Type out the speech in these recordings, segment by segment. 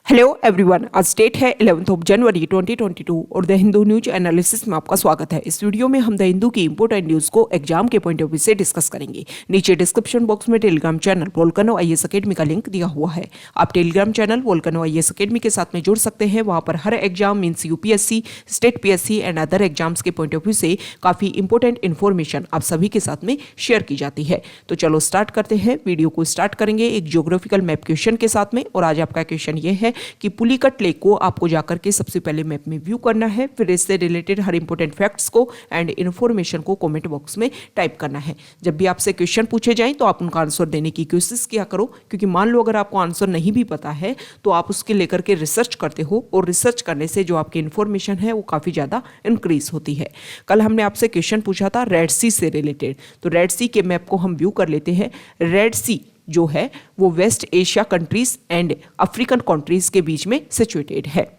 Hello everyone, आज date है 11 जनवरी 2022 और द हिंदू न्यूज एनालिसिस में आपका स्वागत है। इस वीडियो में हम द हिंदू की इंपोर्टेंट न्यूज को एग्जाम के पॉइंट ऑफ व्यू से डिस्कस करेंगे। नीचे डिस्क्रिप्शन बॉक्स में Telegram channel Volcano IAS academy का लिंक दिया हुआ है। आप Telegram channel Volcano IAS academy के साथ में जुड़ सकते हैं। वहां पर हर exam means UPSC, state PSC and other exams के पॉइंट ऑफ व्यू से काफी इंपोर्टेंट इन्फॉर्मेशन आप सभी के साथ में शेयर की जाती है। तो चलो स्टार्ट करते हैं। वीडियो को स्टार्ट करेंगे एक ज्योग्राफिकल मैप क्वेश्चन के साथ में। और आज आपका क्वेश्चन ये है कि पुलिकट लेक को आपको जाकर के सबसे पहले मैप में व्यू करना है, फिर इससे रिलेटेड हर इंपॉर्टेंट फैक्ट्स को एंड इन्फॉर्मेशन को कमेंट बॉक्स में टाइप करना है। जब भी आपसे क्वेश्चन पूछे जाएं तो आप उनका आंसर देने की कोशिश किया करो, क्योंकि मान लो अगर आपको आंसर नहीं भी पता है तो आप उसके लेकर के रिसर्च करते हो और रिसर्च करने से जो आपकी इन्फॉर्मेशन है वो काफी ज्यादा इंक्रीज होती है। कल हमने आपसे क्वेश्चन पूछा था रेड सी से रिलेटेड, तो रेड सी के मैप को हम व्यू कर लेते हैं। रेड सी जो है वो West Asia countries and African countries के बीच में सिचुएटेड है।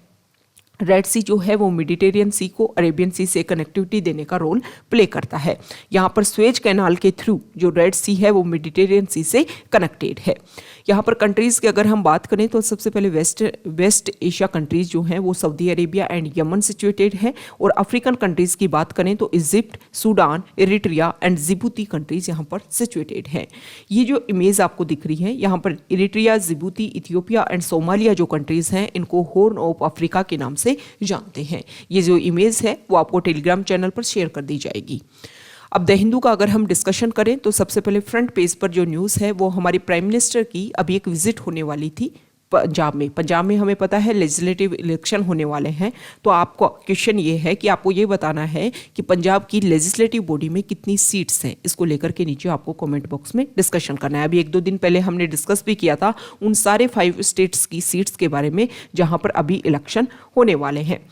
रेड सी जो है वो मेडिटेरियन सी को अरेबियन सी से कनेक्टिविटी देने का रोल प्ले करता है। यहाँ पर स्वेज कैनाल के थ्रू जो रेड सी है वो मेडिटेरियन सी से कनेक्टेड है। यहाँ पर कंट्रीज़ की अगर हम बात करें तो सबसे पहले वेस्ट एशिया कंट्रीज़ जो हैं वो Saudi Arabia and Yemen situated है। और अफ्रीकन कंट्रीज़ की बात करें तो Egypt, Sudan, Eritrea and Djibouti countries यहाँ पर सिचुएटेड है। ये जो इमेज आपको दिख रही है यहाँ पर Eritrea, Djibouti, Ethiopia and Somalia जो कंट्रीज़ हैं इनको हॉर्न ऑफ अफ्रीका के नाम से जानते हैं। ये जो इमेज है वो आपको टेलीग्राम चैनल पर शेयर कर दी जाएगी। अब द हिंदू का अगर हम डिस्कशन करें तो सबसे पहले फ्रंट पेज पर जो न्यूज़ है वो हमारी प्राइम मिनिस्टर की अभी एक विजिट होने वाली थी पंजाब में हमें पता है लेजिस्लेटिव इलेक्शन होने वाले हैं। तो आपका क्वेश्चन ये है कि आपको ये बताना है कि पंजाब की लेजिस्लेटिव बॉडी में कितनी सीट्स हैं। इसको लेकर के नीचे आपको कमेंट बॉक्स में डिस्कशन करना है। अभी 1-2 दिन पहले हमने डिस्कस भी किया था उन सारे 5 स्टेट्स की सीट्स के बारे में जहां पर अभी इलेक्शन होने वाले हैं।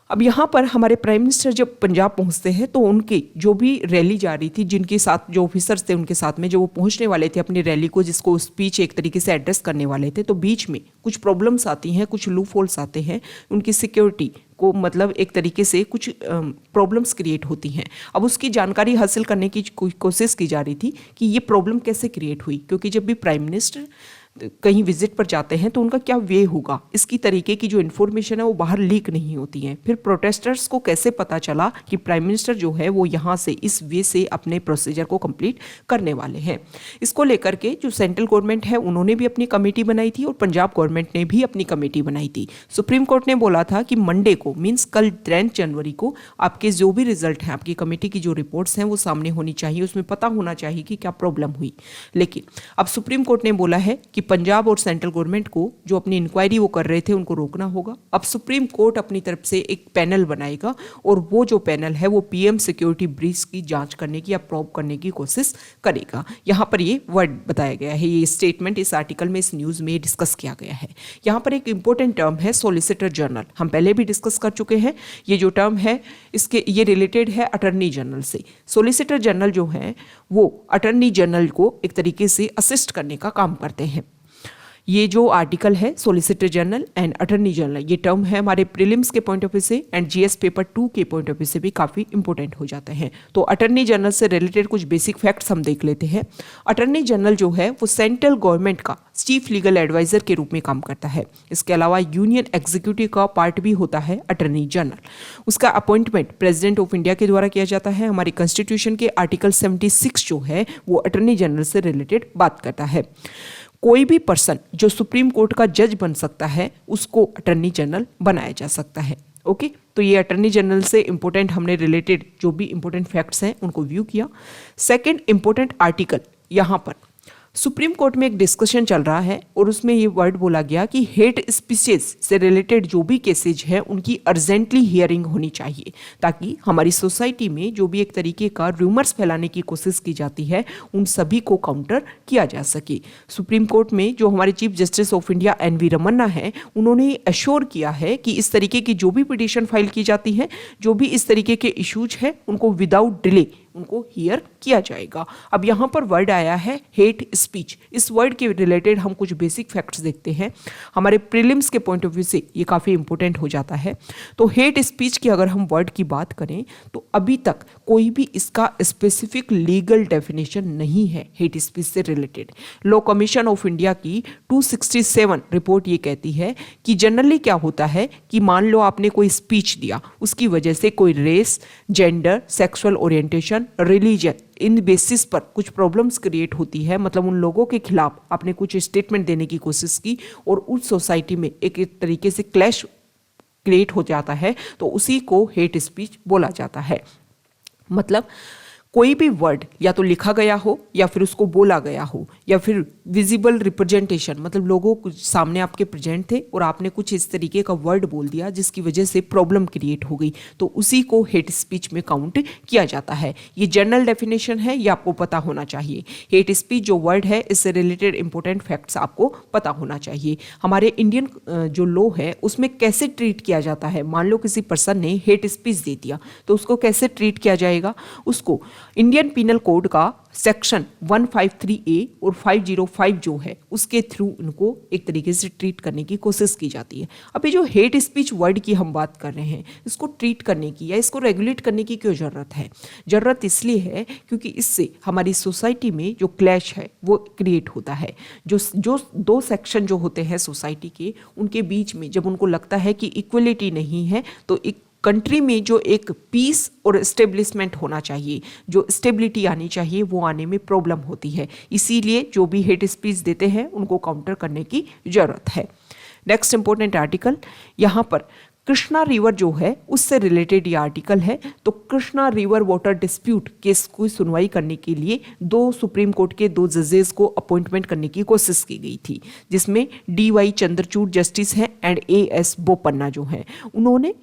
अब यहाँ पर हमारे प्राइम मिनिस्टर जब पंजाब पहुँचते हैं तो उनकी जो भी रैली जा रही थी, जिनके साथ जो ऑफिसर्स थे उनके साथ में जो वो पहुँचने वाले थे अपनी रैली को, जिसको स्पीच एक तरीके से एड्रेस करने वाले थे, तो बीच में कुछ प्रॉब्लम्स आती हैं, कुछ लूप होल्स आते हैं, उनकी सिक्योरिटी को मतलब एक तरीके से कुछ प्रॉब्लम्स क्रिएट होती हैं। अब उसकी जानकारी हासिल करने की कोशिश की जा रही थी कि ये प्रॉब्लम कैसे क्रिएट हुई, क्योंकि जब भी प्राइम मिनिस्टर कहीं विजिट पर जाते हैं तो उनका क्या वे होगा, इसकी तरीके की जो इन्फॉर्मेशन है वो बाहर लीक नहीं होती है। फिर प्रोटेस्टर्स को कैसे पता चला कि प्राइम मिनिस्टर जो है वो यहाँ से इस वे से अपने प्रोसीजर को कंप्लीट करने वाले हैं। इसको लेकर के जो सेंट्रल गवर्नमेंट है उन्होंने भी अपनी कमेटी बनाई थी और पंजाब गवर्नमेंट ने भी अपनी कमेटी बनाई थी। सुप्रीम कोर्ट ने बोला था कि मंडे को मीन्स कल 10 जनवरी को आपके जो भी रिजल्ट हैं, आपकी कमेटी की जो रिपोर्ट्स हैं वो सामने होनी चाहिए, उसमें पता होना चाहिए कि क्या प्रॉब्लम हुई। लेकिन अब सुप्रीम कोर्ट ने बोला है कि पंजाब और सेंट्रल गवर्नमेंट को जो अपनी इंक्वायरी वो कर रहे थे उनको रोकना होगा। अब सुप्रीम कोर्ट अपनी तरफ से एक पैनल बनाएगा और वो जो पैनल है वो पीएम सिक्योरिटी ब्रीच की जांच करने की या प्रोब करने की कोशिश करेगा। यहाँ पर ये वर्ड बताया गया है, ये स्टेटमेंट इस आर्टिकल में, इस न्यूज में डिस्कस किया गया है। यहाँ पर एक इंपॉर्टेंट टर्म है सॉलिसिटर जनरल, हम पहले भी डिस्कस कर चुके हैं। ये जो टर्म है इसके ये रिलेटेड है अटर्नी जनरल से। सॉलिसिटर जनरल जो है वो अटर्नी जनरल को एक तरीके से असिस्ट करने का काम करते हैं। ये जो आर्टिकल है solicitor general and attorney general, ये टर्म है हमारे प्रीलिम्स के पॉइंट ऑफ व्यू से एंड जीएस पेपर 2 के पॉइंट ऑफ व्यू से भी काफ़ी इंपॉर्टेंट हो जाते हैं। तो अटर्नी जनरल से रिलेटेड कुछ बेसिक फैक्ट्स हम देख लेते हैं। अटर्नी जनरल जो है वो सेंट्रल गवर्नमेंट का चीफ लीगल एडवाइजर के रूप में काम करता है। इसके अलावा यूनियन एग्जीक्यूटिव का पार्ट भी होता है अटर्नी जनरल। उसका अपॉइंटमेंट प्रेसिडेंट ऑफ इंडिया के द्वारा किया जाता है। हमारी कॉन्स्टिट्यूशन के आर्टिकल 76 जो है वो अटर्नी जनरल से रिलेटेड बात करता है। कोई भी पर्सन जो सुप्रीम कोर्ट का जज बन सकता है उसको अटर्नी जनरल बनाया जा सकता है। ओके, तो ये अटर्नी जनरल से इंपॉर्टेंट हमने रिलेटेड जो भी इंपॉर्टेंट फैक्ट्स हैं उनको व्यू किया। सेकंड इंपॉर्टेंट आर्टिकल, यहाँ पर सुप्रीम कोर्ट में एक डिस्कशन चल रहा है और उसमें ये वर्ड बोला गया कि हेट स्पीचेस से रिलेटेड जो भी केसेज है उनकी अर्जेंटली हियरिंग होनी चाहिए, ताकि हमारी सोसाइटी में जो भी एक तरीके का रूमर्स फैलाने की कोशिश की जाती है उन सभी को काउंटर किया जा सके। सुप्रीम कोर्ट में जो हमारे chief justice of India NV Ramana है उन्होंने एश्योर किया है कि इस तरीके की जो भी पिटीशन फाइल की जाती है, जो भी इस तरीके के इश्यूज है उनको विदाउट डिले उनको हियर किया जाएगा। अब यहाँ पर वर्ड आया है हेट स्पीच। इस वर्ड के रिलेटेड हम कुछ बेसिक फैक्ट्स देखते हैं। हमारे प्रीलिम्स के पॉइंट ऑफ व्यू से ये काफ़ी इंपॉर्टेंट हो जाता है। तो हेट स्पीच की अगर हम वर्ड की बात करें तो अभी तक कोई भी इसका स्पेसिफिक लीगल डेफिनेशन नहीं है हेट स्पीच से related. Law commission of India की 267 रिपोर्ट ये कहती है कि जनरली क्या होता है कि मान लो आपने कोई स्पीच दिया, उसकी वजह से कोई race, gender, sexual orientation, religion, इन बेसिस पर कुछ प्रॉब्लम्स क्रिएट होती है। मतलब उन लोगों के खिलाफ आपने कुछ स्टेटमेंट देने की कोशिश की और उस सोसाइटी में एक तरीके से क्लैश क्रिएट हो जाता है, तो उसी को हेट स्पीच बोला जाता है। मतलब कोई भी वर्ड या तो लिखा गया हो या फिर उसको बोला गया हो या फिर विजिबल रिप्रेजेंटेशन, मतलब लोगों के सामने आपके प्रेजेंट थे और आपने कुछ इस तरीके का वर्ड बोल दिया जिसकी वजह से प्रॉब्लम क्रिएट हो गई, तो उसी को हेट स्पीच में काउंट किया जाता है। ये जनरल डेफिनेशन है, ये आपको पता होना चाहिए। हेट स्पीच जो वर्ड है इससे रिलेटेड इंपॉर्टेंट फैक्ट्स आपको पता होना चाहिए। हमारे इंडियन जो लॉ है उसमें कैसे ट्रीट किया जाता है, मान लो किसी पर्सन ने हेट स्पीच दे दिया तो उसको कैसे ट्रीट किया जाएगा। उसको इंडियन पिनल कोड का सेक्शन 153A और 505 जो है उसके थ्रू इनको एक तरीके से ट्रीट करने की कोशिश की जाती है। अभी जो हेट स्पीच वर्ड की हम बात कर रहे हैं, इसको ट्रीट करने की या इसको रेगुलेट करने की क्यों ज़रूरत है? ज़रूरत इसलिए है क्योंकि इससे हमारी सोसाइटी में जो क्लैश है वो क्रिएट होता है। जो दो सेक्शन जो होते हैं सोसाइटी के, उनके बीच में जब उनको लगता है कि इक्वलिटी नहीं है, तो एक कंट्री में जो एक पीस और एस्टेब्लिशमेंट होना चाहिए, जो स्टेबिलिटी आनी चाहिए, वो आने में प्रॉब्लम होती है। इसीलिए जो भी हेट स्पीच देते हैं उनको काउंटर करने की ज़रूरत है। नेक्स्ट इंपॉर्टेंट आर्टिकल, यहाँ पर कृष्णा रिवर जो है उससे रिलेटेड ये आर्टिकल है। तो Krishna river water dispute case की सुनवाई करने के लिए सुप्रीम कोर्ट के 2 जजेस को अपॉइंटमेंट करने की कोशिश की गई थी, जिसमें DY चंद्रचूड़ जस्टिस हैं एंड AS बोपन्ना जो हैं। उन्होंने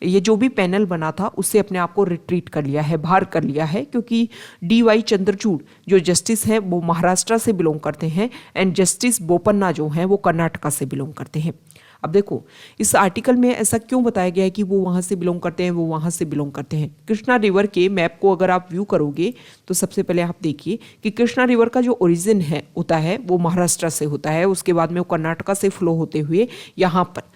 ये जो भी पैनल बना था उससे अपने आप को रिट्रीट कर लिया है, बाहर कर लिया है, क्योंकि DY चंद्रचूड़ जो जस्टिस है वो महाराष्ट्र से बिलोंग करते हैं एंड जस्टिस बोपन्ना जो हैं वो कर्नाटका से बिलोंग करते हैं। अब देखो इस आर्टिकल में ऐसा क्यों बताया गया है कि वो वहाँ से बिलोंग करते हैं, वो वहाँ से बिलोंग करते हैं। कृष्णा रिवर के मैप को अगर आप व्यू करोगे तो सबसे पहले आप देखिए कि कृष्णा रिवर का जो ओरिजिन है होता है वो महाराष्ट्र से होता है, उसके बाद में वो कर्नाटका से फ्लो होते हुए यहाँ पर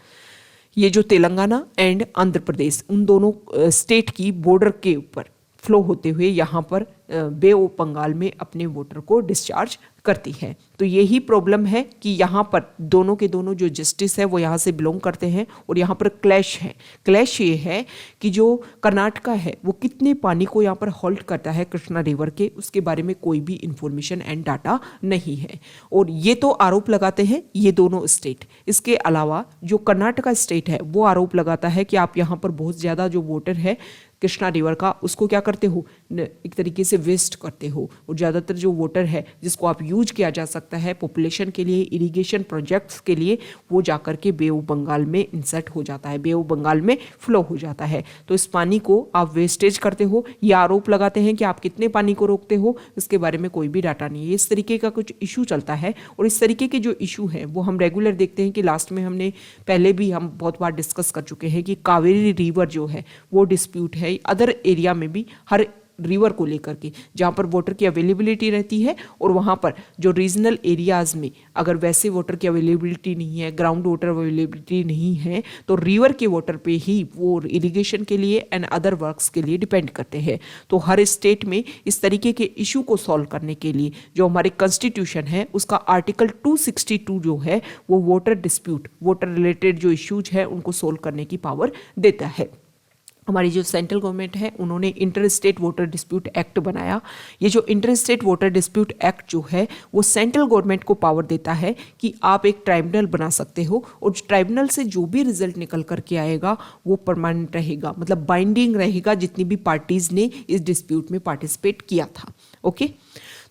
ये जो तेलंगाना एंड आंध्र प्रदेश उन दोनों स्टेट की बॉर्डर के ऊपर फ्लो होते हुए यहाँ पर बे ऑफ बंगाल में अपने वाटर को डिस्चार्ज करती है। तो यही प्रॉब्लम है कि यहाँ पर दोनों के दोनों जो जस्टिस है वो यहाँ से बिलोंग करते हैं और यहाँ पर क्लैश है। क्लैश ये है कि जो कर्नाटका है वो कितने पानी को यहाँ पर होल्ड करता है कृष्णा रिवर के, उसके बारे में कोई भी इंफॉर्मेशन एंड डाटा नहीं है। और ये तो आरोप लगाते हैं ये दोनों स्टेट। इसके अलावा जो कर्नाटका स्टेट है वो आरोप लगाता है कि आप यहाँ पर बहुत ज़्यादा जो वाटर है कृष्णा रिवर का उसको क्या करते हो, एक तरीके से वेस्ट करते हो। और ज़्यादातर जो वाटर है जिसको आप यूज किया जा सकता है पॉपुलेशन के लिए, इरिगेशन प्रोजेक्ट्स के लिए, वो जाकर के बे ऑफ बंगाल में इंसर्ट हो जाता है, बे ऑफ बंगाल में फ्लो हो जाता है। तो इस पानी को आप वेस्टेज करते हो, ये आरोप लगाते हैं कि आप कितने पानी को रोकते हो, इसके बारे में कोई भी डाटा नहीं है। इस तरीके का कुछ इशू चलता है और इस तरीके के जो इशू है वो हम रेगुलर देखते हैं कि लास्ट में हमने पहले भी हम बहुत बार डिस्कस कर चुके हैं कि कावेरी रिवर जो है वो डिस्प्यूट है अदर एरिया में भी, हर रिवर को लेकर के जहाँ पर वाटर की अवेलेबिलिटी रहती है और वहाँ पर जो रीजनल एरियाज में अगर वैसे वाटर की अवेलेबिलिटी नहीं है, ग्राउंड वाटर अवेलेबिलिटी नहीं है, तो रिवर के वाटर पे ही वो इरिगेशन के लिए एंड अदर वर्क्स के लिए डिपेंड करते हैं। तो हर स्टेट में इस तरीके के इशू को सॉल्व करने के लिए जो हमारे कॉन्स्टिट्यूशन है उसका आर्टिकल 262 जो है वो वाटर डिस्प्यूट, वाटर रिलेटेड जो इश्यूज है उनको सोल्व करने की पावर देता है। हमारी जो सेंट्रल गवर्नमेंट है उन्होंने inter state water dispute act बनाया। ये जो inter state water dispute act जो है वो सेंट्रल गवर्नमेंट को पावर देता है कि आप एक ट्राइब्यूनल बना सकते हो और ट्राइब्यूनल से जो भी रिजल्ट निकल करके आएगा वो परमानेंट रहेगा, मतलब बाइंडिंग रहेगा जितनी भी पार्टीज ने इस डिस्प्यूट में पार्टिसिपेट किया था। ओके,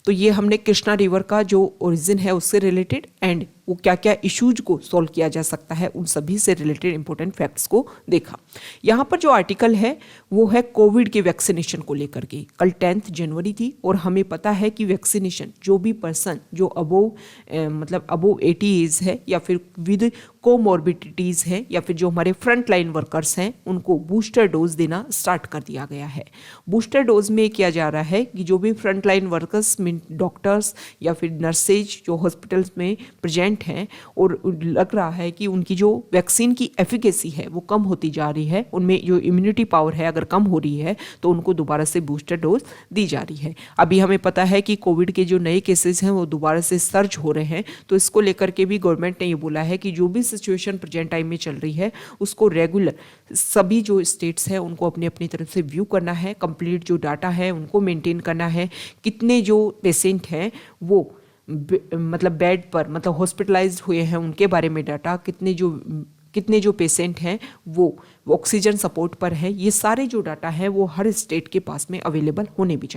तो ये हमने कृष्णा रिवर का जो ओरिजिन है उससे रिलेटेड एंड वो क्या क्या इश्यूज को सॉल्व किया जा सकता है, उन सभी से रिलेटेड इंपॉर्टेंट फैक्ट्स को देखा। यहाँ पर जो आर्टिकल है वो है कोविड के वैक्सीनेशन को लेकर के। कल 10 जनवरी थी और हमें पता है कि वैक्सीनेशन जो भी पर्सन जो अबोव 80 एज है या फिर विद कोमॉर्बिडिटीज़ है या फिर जो हमारे फ्रंट लाइन वर्कर्स हैं उनको बूस्टर डोज देना स्टार्ट कर दिया गया है। बूस्टर डोज में किया जा रहा है कि जो भी front line workers mean doctors या फिर नर्सेज जो हॉस्पिटल्स में प्रेजेंट हैं और लग रहा है कि उनकी जो वैक्सीन की एफिकेसी है वो कम होती जा रही है, उनमें जो इम्यूनिटी पावर है अगर कम हो रही है तो उनको दोबारा से बूस्टर डोज दी जा रही है। अभी हमें पता है कि कोविड के जो नए केसेस हैं वो दोबारा से सर्ज हो रहे हैं, तो इसको लेकर के भी गवर्नमेंट ने ये बोला है कि जो भी सिचुएशन प्रेजेंट टाइम में चल रही है उसको रेगुलर सभी जो स्टेट्स हैं उनको अपनी अपनी तरफ से व्यू करना है, कंप्लीट जो डाटा है उनको मेंटेन करना है, कितने जो पेशेंट हैं वो बेड पर हॉस्पिटलाइज्ड हुए हैं उनके बारे में डाटा, कितने जो पेशेंट हैं वो ऑक्सीजन सपोर्ट पर है, ये सारे जो डाटा है वो हर स्टेट के पास में अवेलेबल होने भी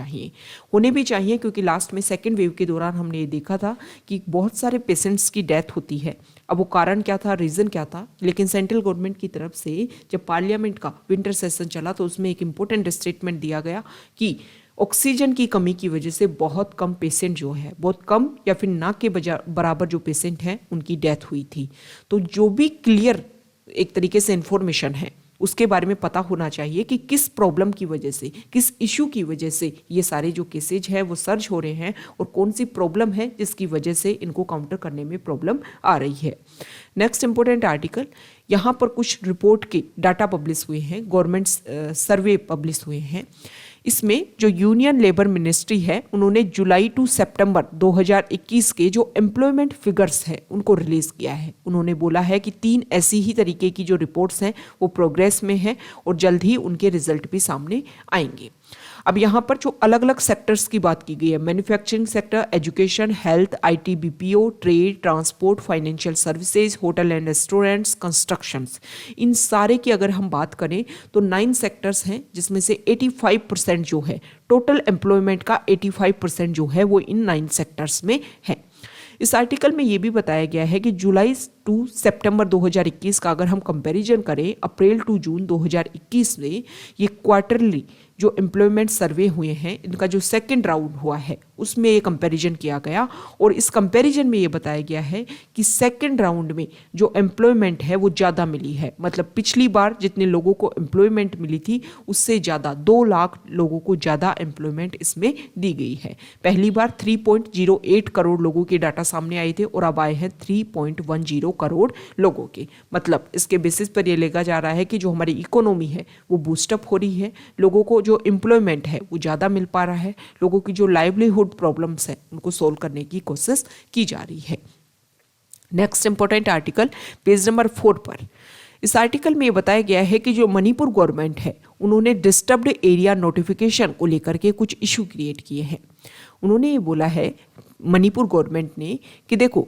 चाहिए क्योंकि लास्ट में सेकेंड वेव के दौरान हमने ये देखा था कि बहुत सारे पेशेंट्स की डेथ होती है। अब वो कारण क्या था, रीज़न क्या था, लेकिन सेंट्रल गवर्नमेंट की तरफ से जब पार्लियामेंट का विंटर सेशन चला तो उसमें एक इम्पोर्टेंट स्टेटमेंट दिया गया कि ऑक्सीजन की कमी की वजह से बहुत कम पेशेंट जो है, बहुत कम या फिर ना के बराबर जो पेशेंट हैं उनकी डेथ हुई थी। तो जो भी क्लियर एक तरीके से इंफॉर्मेशन है उसके बारे में पता होना चाहिए कि किस प्रॉब्लम की वजह से, किस इशू की वजह से ये सारे जो केसेज है वो सर्ज हो रहे हैं और कौन सी प्रॉब्लम है जिसकी वजह से इनको काउंटर करने में प्रॉब्लम आ रही है। नेक्स्ट इंपॉर्टेंट आर्टिकल, यहाँ पर कुछ रिपोर्ट के डाटा पब्लिश हुए हैं, गवर्नमेंट सर्वे पब्लिश हुए हैं। इसमें जो यूनियन लेबर मिनिस्ट्री है उन्होंने जुलाई टू सितंबर 2021 के जो एम्प्लॉयमेंट फिगर्स हैं उनको रिलीज किया है। उन्होंने बोला है कि 3 ऐसी ही तरीके की जो रिपोर्ट्स हैं वो प्रोग्रेस में हैं और जल्द ही उनके रिजल्ट भी सामने आएंगे। अब यहाँ पर जो अलग अलग सेक्टर्स की बात की गई है, manufacturing sector, education, health, IT, BPO, trade, transport, financial services, hotel and restaurants, constructions, इन सारे की अगर हम बात करें तो 9 सेक्टर्स हैं जिसमें से 85% जो है टोटल एम्प्लॉयमेंट का 85% जो है वो इन 9 सेक्टर्स में है। इस आर्टिकल में ये भी बताया गया है कि जुलाई टू सितंबर 2021 का अगर हम कंपैरिजन करें अप्रैल टू जून 2021 में, ये क्वार्टरली जो एम्प्लॉयमेंट सर्वे हुए हैं इनका जो सेकंड राउंड हुआ है उसमें ये कंपैरिजन किया गया और इस कंपैरिजन में ये बताया गया है कि सेकंड राउंड में जो एम्प्लॉयमेंट है वो ज़्यादा मिली है। मतलब पिछली बार जितने लोगों को एम्प्लॉयमेंट मिली थी उससे ज़्यादा 2 लाख लोगों को ज़्यादा एम्प्लॉयमेंट इसमें दी गई है। पहली बार 3.08 करोड़ लोगों के डाटा सामने आए थे और अब आए हैं 3.10 करोड़ लोगों के। मतलब इसके बेसिस पर यह लेगा जा रहा है कि जो हमारी इकोनॉमी है वो बूस्टअप हो रही है, लोगों को जो एम्प्लॉयमेंट है वो ज़्यादा मिल पा रहा है, लोगों की जो लाइवलीहुड प्रॉब्लम्स हैं उनको सोल्व करने की कोशिश की जा रही है। Next important article page number 4 पर, इस आर्टिकल में ये बताया गया है कि जो मणिपुर गवर्नमेंट है उन्होंने डिस्टर्ब्ड एरिया नोटिफिकेशन को लेकर के कुछ इशू क्रिएट किए हैं। उन्होंने ये बोला है मणिपुर गवर्नमेंट ने कि देखो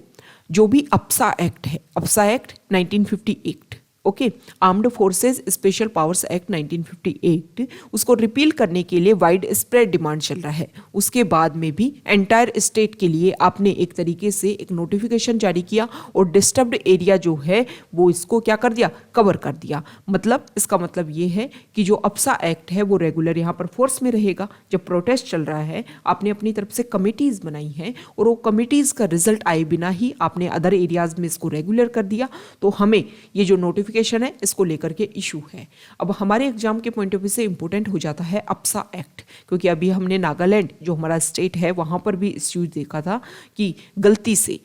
जो भी अप्सा एक्ट है, AFSPA act 1958, okay, armed forces special powers act 1958, उसको रिपील करने के लिए वाइड स्प्रेड डिमांड चल रहा है। उसके बाद में भी एंटायर स्टेट के लिए आपने एक तरीके से एक नोटिफिकेशन जारी किया और डिस्टर्ब्ड एरिया जो है वो इसको क्या कर दिया, कवर कर दिया। मतलब इसका मतलब ये है कि जो अप्सा एक्ट है वो रेगुलर यहाँ पर फोर्स में रहेगा। जब प्रोटेस्ट चल रहा है आपने अपनी तरफ से कमिटीज़ बनाई हैं और वो कमिटीज़ का रिजल्ट आए बिना ही आपने अदर एरियाज में इसको रेगुलर कर दिया, तो हमें ये जो नोटिफिकेशन है इसको लेकर के इशू है। अब हमारे एग्जाम के पॉइंट ऑफ व्यू से इंपॉर्टेंट हो जाता है अप्सा एक्ट, क्योंकि अभी हमने नागालैंड जो हमारा स्टेट है वहां पर भी इश्यूज देखा था कि गलती से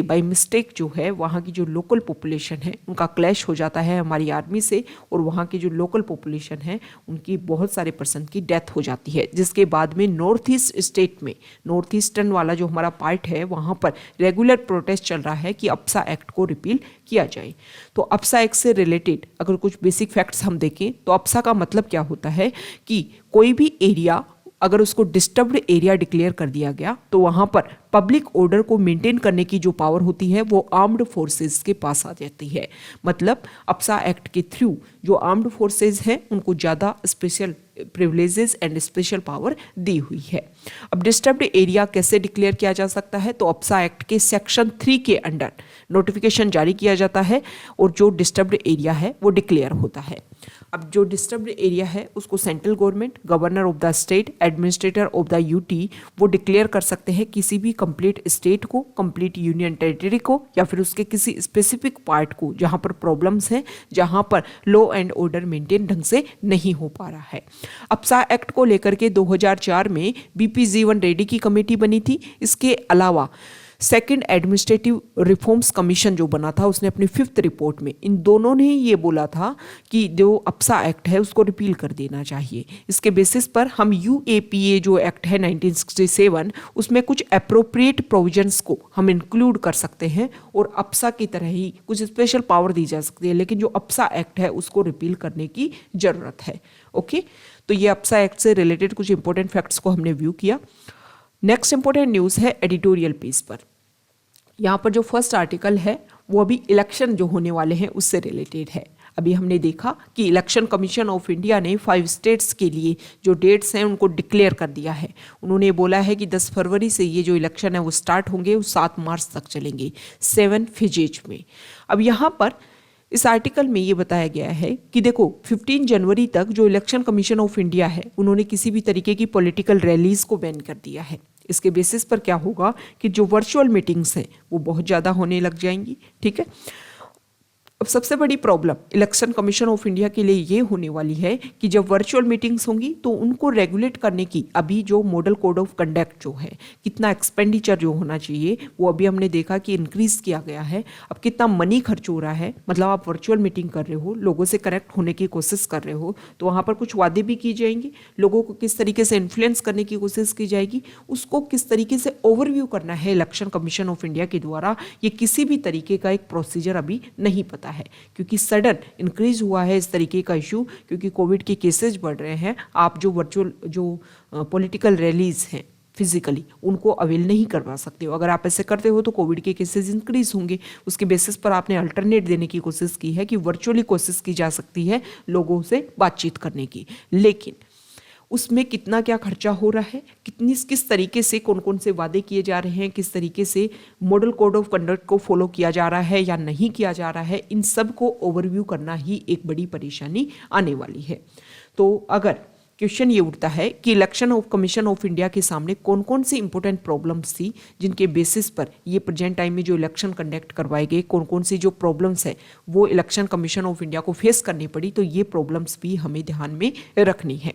बाय मिस्टेक जो है वहां की जो लोकल पॉपुलेशन है उनका क्लैश हो जाता है हमारी आर्मी से और वहां की जो लोकल पॉपुलेशन है उनकी बहुत सारे पर्सन की डेथ हो जाती है, जिसके बाद में नॉर्थ ईस्ट स्टेट में, नॉर्थ ईस्टर्न वाला जो हमारा पार्ट है वहां पर रेगुलर प्रोटेस्ट चल रहा है कि अप्सा एक्ट को रिपील किया जाए। तो अप्सा एक्ट से रिलेटेड अगर कुछ बेसिक फैक्ट्स हम देखें तो अप्सा का मतलब क्या होता है कि कोई भी एरिया अगर उसको डिस्टर्ब्ड एरिया डिक्लेयर कर दिया गया तो वहाँ पर पब्लिक ऑर्डर को मेंटेन करने की जो पावर होती है वो आर्म्ड फोर्सेस के पास आ जाती है। मतलब अप्सा एक्ट के थ्रू जो आर्म्ड फोर्सेस हैं उनको ज़्यादा special privileges and special power दी हुई है। अब डिस्टर्ब्ड एरिया कैसे डिक्लेयर किया जा सकता है, तो अप्सा एक्ट के सेक्शन 3 के अंडर नोटिफिकेशन जारी किया जाता है और जो डिस्टर्ब्ड एरिया है वो डिक्लेयर होता है। अब जो डिस्टर्ब्ड एरिया है उसको central government, governor of the state, administrator of the UT वो डिक्लेयर कर सकते हैं किसी भी कंप्लीट स्टेट को, कंप्लीट यूनियन टेरिटरी को या फिर उसके किसी स्पेसिफिक पार्ट को जहां पर प्रॉब्लम्स हैं, जहां पर लॉ एंड ऑर्डर मेंटेन ढंग से नहीं हो पा रहा है। अप्सा एक्ट को लेकर के 2004 में बीपी जीवन रेड्डी की कमेटी बनी थी। इसके अलावा सेकंड एडमिनिस्ट्रेटिव रिफॉर्म्स कमीशन जो बना था उसने अपनी 5th रिपोर्ट में इन दोनों ने ये बोला था कि जो अप्सा एक्ट है उसको रिपील कर देना चाहिए। इसके बेसिस पर हम यूएपीए जो एक्ट है 1967 उसमें कुछ अप्रोप्रिएट प्रोविजंस को हम इंक्लूड कर सकते हैं और अप्सा की तरह ही कुछ स्पेशल पावर दी जा सकती है, लेकिन जो अप्सा एक्ट है उसको रिपील करने की जरूरत है। ओके, तो ये अप्सा एक्ट से रिलेटेड कुछ इंपॉर्टेंट फैक्ट्स को हमने व्यू किया। नेक्स्ट इंपॉर्टेंट न्यूज़ है एडिटोरियल पेज पर। यहाँ पर जो फर्स्ट आर्टिकल है वो अभी इलेक्शन जो होने वाले हैं उससे रिलेटेड है। अभी हमने देखा कि इलेक्शन कमीशन ऑफ इंडिया ने 5 स्टेट्स के लिए जो डेट्स हैं उनको डिक्लेयर कर दिया है। उन्होंने बोला है कि 10 फरवरी से ये जो इलेक्शन है वो स्टार्ट होंगे, वो 7 मार्च तक चलेंगे 7 फेजेज में। अब यहाँ पर इस आर्टिकल में ये बताया गया है कि देखो 15 जनवरी तक जो इलेक्शन कमीशन ऑफ इंडिया है उन्होंने किसी भी तरीके की पॉलिटिकल रैलीज को बैन कर दिया है। इसके बेसिस पर क्या होगा कि जो वर्चुअल मीटिंग्स हैं वो बहुत ज़्यादा होने लग जाएंगी। ठीक है, अब सबसे बड़ी problem election commission of India के लिए ये होने वाली है कि जब वर्चुअल मीटिंग्स होंगी तो उनको रेगुलेट करने की अभी जो मॉडल कोड ऑफ कंडक्ट जो है, कितना एक्सपेंडिचर जो होना चाहिए वो अभी हमने देखा कि इंक्रीज किया गया है। अब कितना मनी खर्च हो रहा है, मतलब आप वर्चुअल मीटिंग कर रहे हो, लोगों से कनेक्ट होने की कोशिश कर रहे हो, तो वहाँ पर कुछ वादे भी किए जाएंगे, लोगों को किस तरीके से इन्फ्लुएंस करने की कोशिश की जाएगी, उसको किस तरीके से ओवरव्यू करना है इलेक्शन कमीशन ऑफ इंडिया के द्वारा, ये किसी भी तरीके का एक प्रोसीजर अभी नहीं पता है। क्योंकि सडन इंक्रीज हुआ है इस तरीके का इशू, क्योंकि कोविड के केसेस बढ़ रहे हैं। आप जो वर्चुअल जो पॉलिटिकल रैलीज हैं फिजिकली उनको अवेल नहीं करवा सकते हो। अगर आप ऐसे करते हो तो कोविड के केसेस इंक्रीज होंगे। उसके बेसिस पर आपने अल्टरनेट देने की कोशिश की है कि वर्चुअली कोशिश की जा सकती है लोगों से बातचीत करने की, लेकिन उसमें कितना क्या खर्चा हो रहा है, किस तरीके से कौन कौन से वादे किए जा रहे हैं, किस तरीके से मॉडल कोड ऑफ कंडक्ट को फॉलो किया जा रहा है या नहीं किया जा रहा है, इन सब को ओवरव्यू करना ही एक बड़ी परेशानी आने वाली है। तो अगर क्वेश्चन ये उठता है कि election of commission of India के सामने कौन कौन सी इंपॉर्टेंट प्रॉब्लम्स थी जिनके बेसिस पर ये प्रेजेंट टाइम में जो इलेक्शन कंडक्ट करवाए गए, कौन कौन सी जो प्रॉब्लम्स है वो इलेक्शन कमीशन ऑफ इंडिया को फेस करनी पड़ी, तो ये प्रॉब्लम्स भी हमें ध्यान में रखनी है।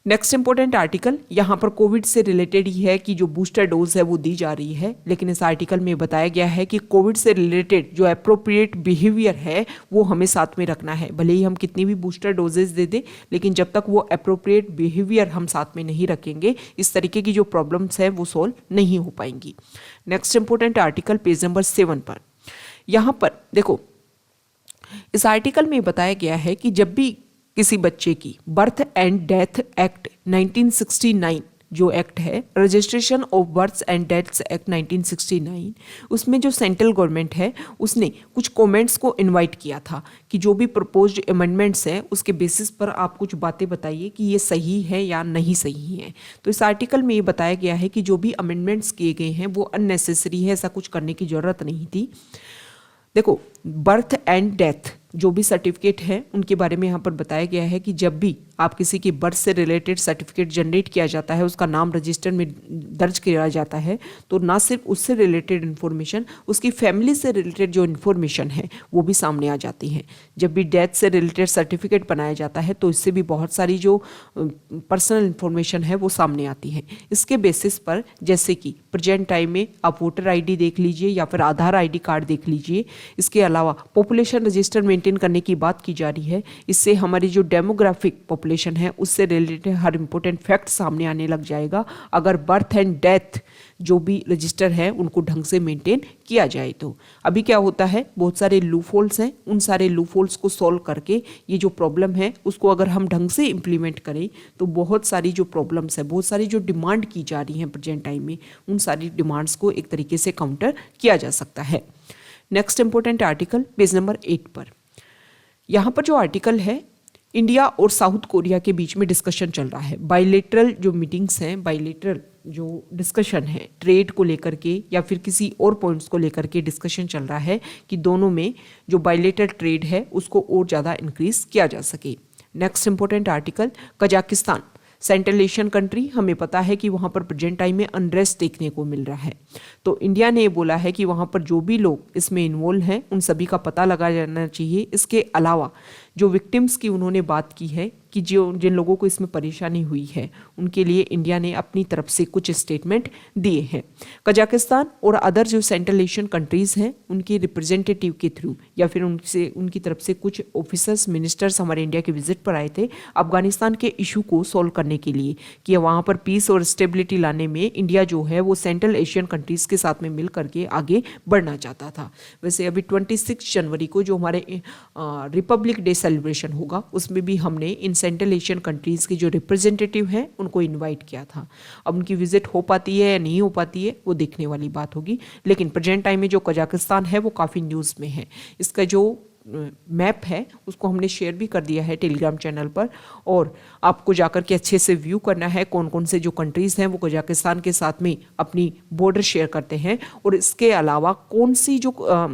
नेक्स्ट इंपॉर्टेंट आर्टिकल यहाँ पर कोविड से रिलेटेड ही है कि जो बूस्टर डोज है वो दी जा रही है, लेकिन इस आर्टिकल में बताया गया है कि कोविड से रिलेटेड जो अप्रोप्रिएट बिहेवियर है वो हमें साथ में रखना है। भले ही हम कितनी भी बूस्टर डोजेज दे दें, लेकिन जब तक वो अप्रोप्रिएट बिहेवियर हम साथ में नहीं रखेंगे इस तरीके की जो प्रॉब्लम्स है वो सॉल्व नहीं हो पाएंगी। Next important article page number 7 पर, यहाँ पर देखो इस आर्टिकल में बताया गया है कि जब भी किसी बच्चे की बर्थ एंड डेथ एक्ट 1969 जो एक्ट है, registration of births and deaths act 1969, उसमें जो सेंट्रल गवर्नमेंट है उसने कुछ कमेंट्स को इनवाइट किया था कि जो भी प्रपोज्ड अमेंडमेंट्स हैं उसके बेसिस पर आप कुछ बातें बताइए कि ये सही है या नहीं सही है। तो इस आर्टिकल में ये बताया गया है कि जो भी अमेंडमेंट्स किए गए हैं वो अननेसेसरी है, ऐसा कुछ करने की जरूरत नहीं थी। देखो बर्थ एंड डेथ जो भी सर्टिफिकेट है उनके बारे में यहाँ पर बताया गया है कि जब भी आप किसी की बर्थ से रिलेटेड सर्टिफिकेट जनरेट किया जाता है, उसका नाम रजिस्टर में दर्ज किया जाता है, तो ना सिर्फ उससे रिलेटेड इन्फॉर्मेशन, उसकी फैमिली से रिलेटेड जो इन्फॉर्मेशन है वो भी सामने आ जाती है। जब भी डेथ से रिलेटेड सर्टिफिकेट बनाया जाता है तो इससे भी बहुत सारी जो पर्सनल इन्फॉर्मेशन है वो सामने आती है। इसके बेसिस पर जैसे कि प्रेजेंट टाइम में आप वोटर ID देख लीजिए या फिर आधार ID कार्ड देख लीजिए, इसके अलावा पॉपुलेशन रजिस्टर मेंटेन करने की बात की जा रही है। इससे हमारी जो डेमोग्राफिक पॉपुलेशन पॉपुलेशन है उससे रिलेटेड हर इंपॉर्टेंट फैक्ट सामने आने लग जाएगा अगर बर्थ एंड डेथ जो भी रजिस्टर है उनको ढंग से मेंटेन किया जाए। तो अभी क्या होता है, बहुत सारे लूपहोल्स हैं, उन सारे लूपहोल्स को सॉल्व करके ये जो प्रॉब्लम है उसको अगर हम ढंग से इम्प्लीमेंट करें तो बहुत सारी जो प्रॉब्लम्स है, बहुत सारी जो डिमांड की जा रही हैं प्रेजेंट टाइम में, उन सारी डिमांड्स को एक तरीके से काउंटर किया जा सकता है। Next important article page number 8 पर, यहाँ पर जो आर्टिकल है इंडिया और साउथ कोरिया के बीच में डिस्कशन चल रहा है। बायलेटरल जो मीटिंग्स हैं, बायलेटरल जो डिस्कशन है ट्रेड को लेकर के या फिर किसी और पॉइंट्स को लेकर के डिस्कशन चल रहा है कि दोनों में जो बायलेटरल ट्रेड है उसको और ज़्यादा इंक्रीज किया जा सके। Next important article Kazakhstan, central Asian country, हमें पता है कि वहाँ पर प्रेजेंट टाइम में अनरेस्ट देखने को मिल रहा है। तो इंडिया ने बोला है कि वहाँ पर जो भी लोग इसमें इन्वॉल्व हैं उन सभी का पता लगाया जाना चाहिए। इसके अलावा जो विक्टिम्स की उन्होंने बात की है कि जिन लोगों को इसमें परेशानी हुई है उनके लिए इंडिया ने अपनी तरफ से कुछ स्टेटमेंट दिए हैं। कजाकिस्तान और अदर जो सेंट्रल एशियन कंट्रीज़ हैं उनके रिप्रेजेंटेटिव के थ्रू या फिर उनकी तरफ से कुछ ऑफिसर्स, मिनिस्टर्स हमारे इंडिया के विजिट पर आए थे अफगानिस्तान के इशू को सॉल्व करने के लिए कि वहाँ पर पीस और स्टेबिलिटी लाने में इंडिया जो है वो सेंट्रल एशियन कंट्रीज़ के साथ में मिल करके आगे बढ़ना चाहता था। वैसे अभी 26 जनवरी को जो हमारे रिपब्लिक डे सेलिब्रेशन होगा उसमें भी हमने इन सेंट्रल एशियन कंट्रीज़ के जो रिप्रेजेंटेटिव हैं उनको इनवाइट किया था। अब उनकी विजिट हो पाती है या नहीं हो पाती है वो देखने वाली बात होगी, लेकिन प्रेजेंट टाइम में जो कजाकिस्तान है वो काफ़ी न्यूज़ में है। इसका जो मैप है उसको हमने शेयर भी कर दिया है टेलीग्राम चैनल पर, और आपको जाकर के अच्छे से व्यू करना है कौन कौन से जो कंट्रीज़ हैं वो कजाकिस्तान के साथ में अपनी बॉर्डर शेयर करते हैं, और इसके अलावा कौन सी जो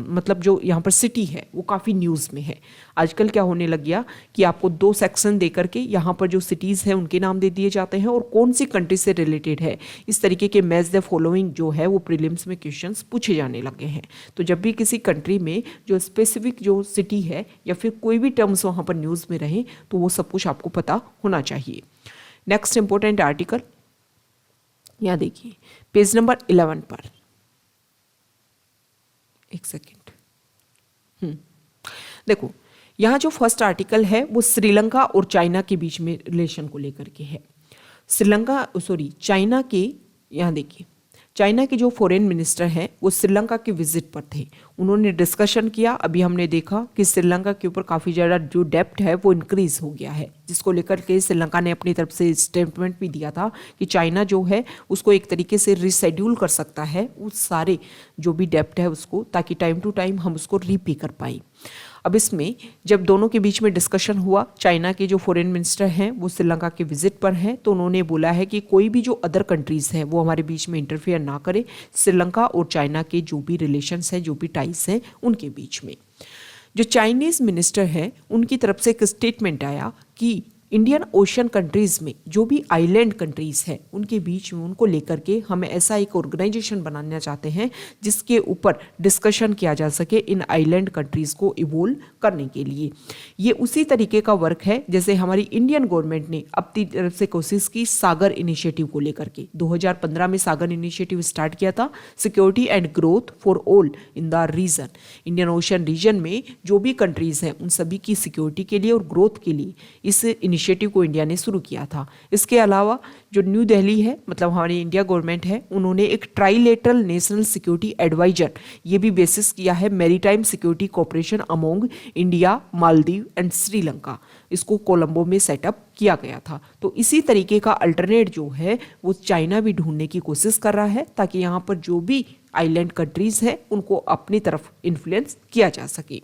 मतलब जो यहाँ पर सिटी है वो काफ़ी न्यूज़ में है। आजकल क्या होने लग गया कि आपको 2 सेक्शन दे करके यहाँ पर जो सिटीज़ हैं उनके नाम दे दिए जाते हैं और कौन सी कंट्री से रिलेटेड है, इस तरीके के मैच द फॉलोइंग जो है वो प्रीलिम्स में क्वेश्चंस पूछे जाने लगे हैं। तो जब भी किसी कंट्री में जो स्पेसिफिक जो सिटी है या फिर कोई भी टर्म्स वहाँ पर न्यूज़ में रहे तो वो सब कुछ आपको पता होना चाहिए। नेक्स्ट इंपॉर्टेंट आर्टिकल यहाँ देखिए पेज नंबर 11 पर, एक सेकेंड, देखो यहाँ जो फर्स्ट आर्टिकल है वो श्रीलंका और चाइना के बीच में रिलेशन को लेकर के है। चाइना के, यहाँ देखिए चाइना के जो फॉरेन मिनिस्टर हैं वो श्रीलंका के विजिट पर थे, उन्होंने डिस्कशन किया। अभी हमने देखा कि श्रीलंका के ऊपर काफ़ी ज़्यादा जो डेप्ट है वो इंक्रीज़ हो गया है, जिसको लेकर के श्रीलंका ने अपनी तरफ से स्टेटमेंट भी दिया था कि चाइना जो है उसको एक तरीके से रिशेड्यूल कर सकता है उस सारे जो भी डेप्ट है उसको, ताकि टाइम टू टाइम हम उसको रीपे कर पाएँ। अब इसमें जब दोनों के बीच में डिस्कशन हुआ, चाइना के जो फॉरेन मिनिस्टर हैं वो श्रीलंका के विजिट पर हैं, तो उन्होंने बोला है कि कोई भी जो अदर कंट्रीज़ हैं वो हमारे बीच में इंटरफेयर ना करे, श्रीलंका और चाइना के जो भी रिलेशंस हैं, जो भी टाइज हैं उनके बीच में। जो चाइनीज़ मिनिस्टर हैं उनकी तरफ से एक स्टेटमेंट आया कि इंडियन ओशन कंट्रीज़ में जो भी आइलैंड कंट्रीज़ हैं उनके बीच में उनको लेकर के हमें ऐसा एक ऑर्गेनाइजेशन बनाना चाहते हैं जिसके ऊपर डिस्कशन किया जा सके इन आइलैंड कंट्रीज़ को इवोल्व करने के लिए। ये उसी तरीके का वर्क है जैसे हमारी इंडियन गवर्नमेंट ने अपनी तरफ से कोशिश की सागर इनिशिएटिव को लेकर के। 2015 में सागर इनिशिएटिव स्टार्ट किया था, security and growth for all in the region. Indian Ocean region में जो भी कंट्रीज़ हैं उन सभी की सिक्योरिटी के लिए और ग्रोथ के लिए इस इनिशिएटिव को इंडिया ने शुरू किया था। इसके अलावा जो न्यू दिल्ली है, मतलब हमारी इंडिया गवर्नमेंट है, उन्होंने एक ट्राइलेटरल नेशनल सिक्योरिटी एडवाइजर ये भी बेसिस किया है maritime security cooperation among India, Maldives and Sri Lanka. इसको कोलंबो में सेटअप किया गया था। तो इसी तरीके का अल्टरनेट जो है वो चाइना भी ढूंढने की कोशिश कर रहा है ताकि यहाँ पर जो भी आइलैंड कंट्रीज हैं उनको अपनी तरफ इन्फ्लुएंस किया जा सके।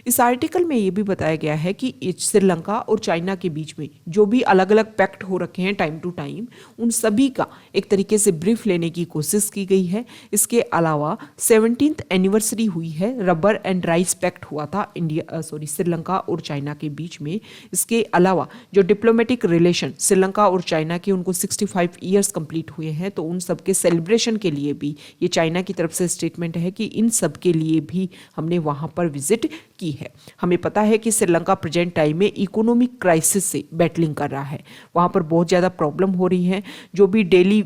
इस आर्टिकल में ये भी बताया गया है कि श्रीलंका और चाइना के बीच में जो भी अलग अलग पैक्ट हो रखे हैं टाइम टू टाइम, उन सभी का एक तरीके से ब्रीफ लेने की कोशिश की गई है। इसके अलावा 17th एनिवर्सरी हुई है, रबर एंड राइस पैक्ट हुआ था श्रीलंका और चाइना के बीच में। इसके अलावा जो डिप्लोमेटिक रिलेशन श्रीलंका और चाइना के उनको 65 ईयर्स कंप्लीट हुए हैं, तो उन सब के सेलिब्रेशन के लिए भी ये चाइना की तरफ से स्टेटमेंट है कि इन सब के लिए भी हमने वहाँ पर विजिट की है। हमें पता है कि श्रीलंका प्रेजेंट टाइम में इकोनॉमिक क्राइसिस से बैटलिंग कर रहा है, वहाँ पर बहुत ज़्यादा प्रॉब्लम हो रही है। जो भी डेली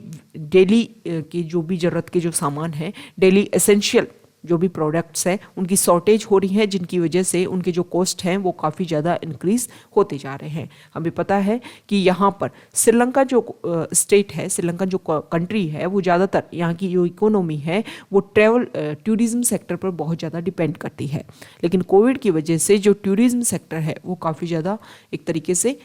की जो भी ज़रूरत के जो सामान है, डेली एसेंशियल जो भी प्रोडक्ट्स हैं उनकी शॉर्टेज हो रही है, जिनकी वजह से उनके जो कॉस्ट हैं वो काफ़ी ज़्यादा इंक्रीज होते जा रहे हैं। हमें पता है कि यहाँ पर श्रीलंका जो स्टेट है, श्रीलंका जो कंट्री है, वो ज़्यादातर यहाँ की जो इकोनॉमी है वो ट्रैवल टूरिज्म सेक्टर पर बहुत ज़्यादा डिपेंड करती है। लेकिन कोविड की वजह से जो टूरिज्म सेक्टर है वो काफ़ी ज़्यादा एक तरीके से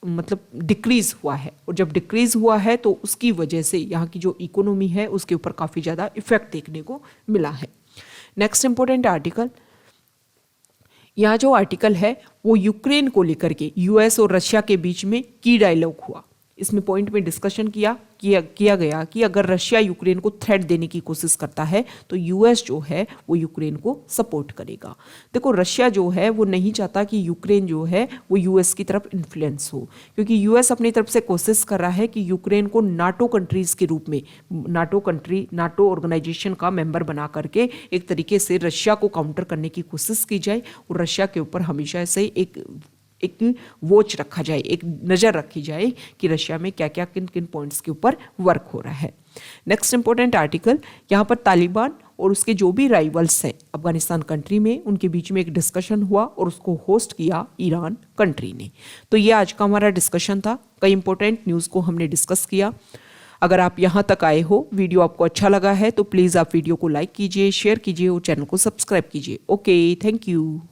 मतलब डिक्रीज़ हुआ है, और जब डिक्रीज़ हुआ है तो उसकी वजह से यहाँ की जो इकोनॉमी है उसके ऊपर काफ़ी ज़्यादा इफेक्ट देखने को मिला है। नेक्स्ट इंपॉर्टेंट आर्टिकल, यहाँ जो आर्टिकल है वो यूक्रेन को लेकर के यूएस और रशिया के बीच में की डायलॉग हुआ। इसमें पॉइंट में डिस्कशन किया गया कि अगर रशिया यूक्रेन को थ्रेट देने की कोशिश करता है तो यूएस जो है वो यूक्रेन को सपोर्ट करेगा। देखो, रशिया जो है वो नहीं चाहता कि यूक्रेन जो है वो यूएस की तरफ इन्फ्लुएंस हो, क्योंकि यूएस अपनी तरफ से कोशिश कर रहा है कि यूक्रेन को नाटो कंट्रीज के रूप में, नाटो ऑर्गेनाइजेशन का मेंबर बना करके एक तरीके से रशिया को काउंटर करने की कोशिश की जाए, और रशिया के ऊपर हमेशा से एक वॉच रखा जाए, एक नज़र रखी जाए कि रशिया में क्या क्या किन किन पॉइंट्स के ऊपर वर्क हो रहा है। नेक्स्ट इंपॉर्टेंट आर्टिकल, यहाँ पर तालिबान और उसके जो भी राइवल्स हैं अफगानिस्तान कंट्री में, उनके बीच में एक डिस्कशन हुआ और उसको होस्ट किया ईरान कंट्री ने। तो ये आज का हमारा डिस्कशन था, कई इंपॉर्टेंट न्यूज़ को हमने डिस्कस किया। अगर आप यहाँ तक आए हो, वीडियो आपको अच्छा लगा है तो प्लीज़ आप वीडियो को लाइक कीजिए, शेयर कीजिए और चैनल को सब्सक्राइब कीजिए। Okay, thank you.